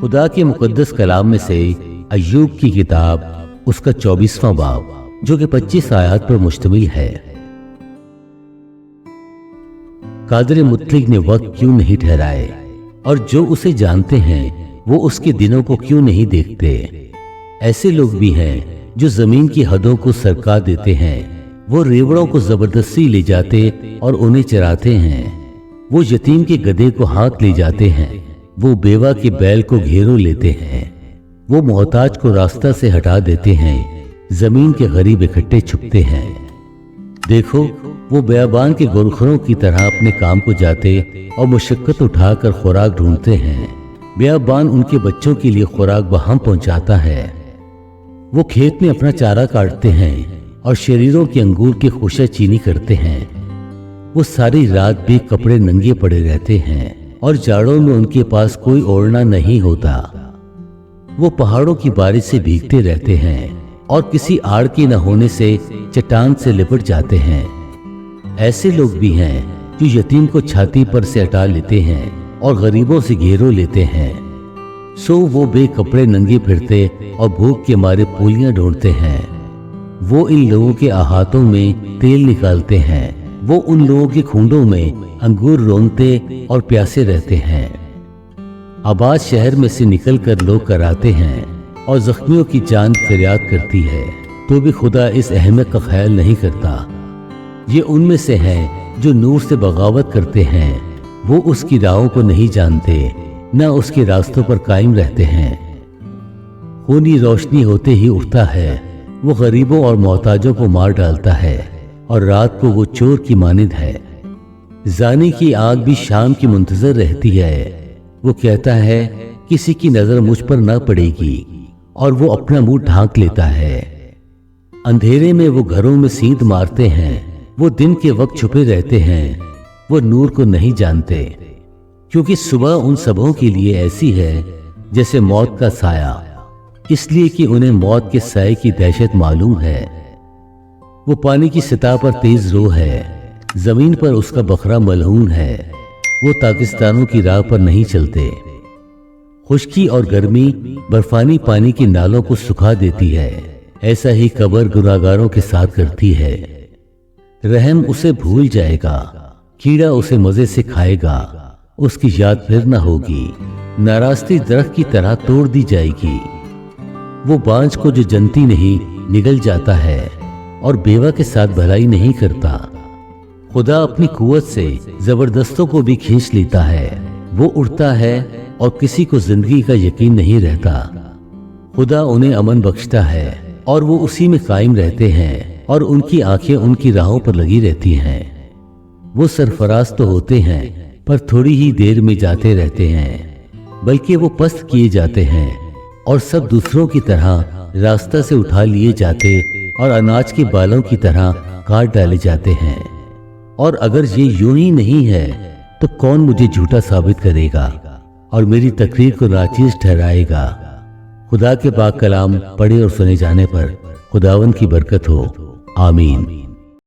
خدا کے مقدس کلام میں سے ایوب کی کتاب اس کا 24واں باب جو کہ 25 آیات پر مشتمل ہے۔ قادر مطلق نے وقت کیوں نہیں ٹھہرائے، اور جو اسے جانتے ہیں وہ اس کے دنوں کو کیوں نہیں دیکھتے؟ ایسے لوگ بھی ہیں جو زمین کی حدوں کو سرکا دیتے ہیں، وہ ریوڑوں کو زبردستی لے جاتے اور انہیں چراتے ہیں، وہ یتیم کے گدھے کو ہاتھ لے جاتے ہیں، وہ بیوہ کے بیل کو گھیرو لیتے ہیں، وہ محتاج کو راستہ سے ہٹا دیتے ہیں، زمین کے غریب اکٹھے چھپتے ہیں۔ دیکھو، وہ بیابان کے گورخروں کی طرح اپنے کام کو جاتے اور مشقت اٹھا کر خوراک ڈھونڈتے ہیں۔ بیابان ان کے بچوں کے لیے خوراک بہم پہنچاتا ہے۔ وہ کھیت میں اپنا چارہ کاٹتے ہیں اور شریروں کے انگور کی خوشہ چینی کرتے ہیں۔ وہ ساری رات بھی کپڑے ننگے پڑے رہتے ہیں اور جاڑوں میں ان کے پاس کوئی اوڑھنا نہیں ہوتا۔ وہ پہاڑوں کی بارش سے بھیگتے رہتے ہیں اور کسی آڑ کے نہ ہونے سے چٹان سے لپٹ جاتے ہیں۔ ایسے لوگ بھی ہیں جو یتیم کو چھاتی پر سے ہٹا لیتے ہیں اور غریبوں سے گھیرو لیتے ہیں۔ سو وہ بے کپڑے ننگے پھرتے اور بھوک کے مارے پولیاں ڈھونڈتے ہیں۔ وہ ان لوگوں کے احاطوں میں تیل نکالتے ہیں، وہ ان لوگوں کے کھونڈوں میں انگور رونتے اور پیاسے رہتے ہیں۔ آباد شہر میں سے نکل کر لوگ کراتے ہیں اور زخمیوں کی جان فریاد کرتی ہے، تو بھی خدا اس احمق کا خیال نہیں کرتا۔ یہ ان میں سے ہیں جو نور سے بغاوت کرتے ہیں، وہ اس کی راہوں کو نہیں جانتے، نہ اس کے راستوں پر قائم رہتے ہیں۔ خونی روشنی ہوتے ہی اٹھتا ہے، وہ غریبوں اور محتاجوں کو مار ڈالتا ہے، اور رات کو وہ چور کی مانند ہے۔ زانی کی آنکھ بھی شام کی منتظر رہتی ہے، وہ کہتا ہے کسی کی نظر مجھ پر نہ پڑے گی، اور وہ اپنا منہ ڈھانک لیتا ہے۔ اندھیرے میں وہ گھروں میں سینت مارتے ہیں، وہ دن کے وقت چھپے رہتے ہیں، وہ نور کو نہیں جانتے، کیونکہ صبح ان سبوں کے لیے ایسی ہے جیسے موت کا سایہ، اس لیے کہ انہیں موت کے سائے کی دہشت معلوم ہے۔ وہ پانی کی سطح پر تیز رو ہے، زمین پر اس کا بکھرا ملعون ہے، وہ پاکستانوں کی راہ پر نہیں چلتے۔ خشکی اور گرمی برفانی پانی کے نالوں کو سکھا دیتی ہے، ایسا ہی قبر گناہگاروں کے ساتھ کرتی ہے۔ رحم اسے بھول جائے گا، کیڑا اسے مزے سے کھائے گا، اس کی یاد پھر نہ ہوگی، ناراستی درخت کی طرح توڑ دی جائے گی۔ وہ بانجھ کو جو جنتی نہیں نگل جاتا ہے، اور بیوہ کے ساتھ بھلائی نہیں کرتا۔ خدا اپنی قوت سے زبردستوں کو بھی کھینچ لیتا ہے، وہ اڑتا ہے اور کسی کو زندگی کا یقین نہیں رہتا۔ خدا انہیں امن بخشتا ہے اور وہ اسی میں قائم رہتے ہیں، اور ان کی آنکھیں ان کی راہوں پر لگی رہتی ہیں۔ وہ سرفراز تو ہوتے ہیں پر تھوڑی ہی دیر میں جاتے رہتے ہیں، بلکہ وہ پست کیے جاتے ہیں اور سب دوسروں کی طرح راستہ سے اٹھا لیے جاتے اور اناج کے بالوں کی طرح کاٹ ڈالے جاتے ہیں۔ اور اگر یہ یوں ہی نہیں ہے تو کون مجھے جھوٹا ثابت کرے گا اور میری تقریر کو ناچیز ٹھہرائے گا؟ خدا کے پاک کلام پڑھے اور سنے جانے پر خداوند کی برکت ہو، آمین۔